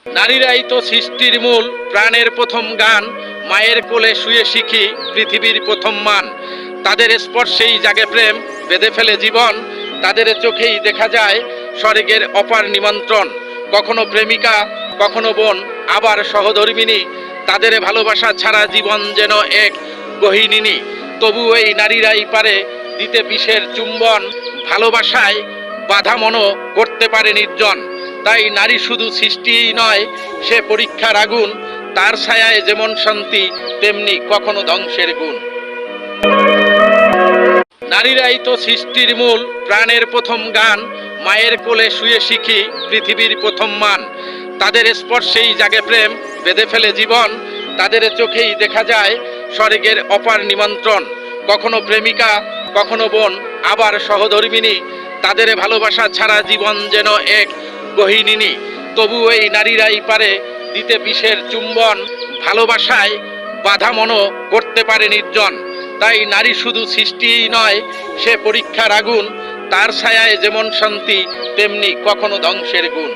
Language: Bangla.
নারীরাই তো সৃষ্টির মূল, প্রাণের প্রথম গান, মায়ের কোলে শুয়ে শিখি পৃথিবীর প্রথম মান। তাদের স্পর্শেই জাগে প্রেম, বেঁধে ফেলে জীবন, তাদের চোখেই দেখা যায় স্বর্গের অপার নিমন্ত্রণ। কখনো প্রেমিকা, কখনো বোন, আবার সহধর্মিণী, তাদের ভালোবাসা ছাড়া জীবন যেন এক গহীনিনী। তবু এই নারীরাই পারে দিতে বিষের চুম্বন, ভালোবাসায় বাধা মনও করতে পারে নির্জন। তাই নারী শুধু সৃষ্টিই নয়, সে পরীক্ষার আগুন, তার ছায়ায় যেমন শান্তি তেমনি কখনো ধ্বংসের গুণ। নারীরাই তো সৃষ্টির মূল, প্রাণের প্রথম গান, মায়ের কোলে শুয়ে শিখি পৃথিবীর প্রথম মান। তাদের স্পর্শেই জাগে প্রেম, বেঁধে ফেলে জীবন, তাদের চোখেই দেখা যায় স্বর্গের অপার নিমন্ত্রণ। কখনো প্রেমিকা, কখনো বোন, আবার সহধর্মিণী, তাদের ভালোবাসা ছাড়া জীবন যেন এক গহীনিনী। তবু এই নারীরাই পারে দিতে বিষের চুম্বন, ভালোবাসায় বাধা মনও করতে পারে নির্জন। তাই নারী শুধু সৃষ্টিই নয়, সে পরীক্ষার আগুন, তার ছায়ায় যেমন শান্তি তেমনি কখনো ধ্বংসের গুণ।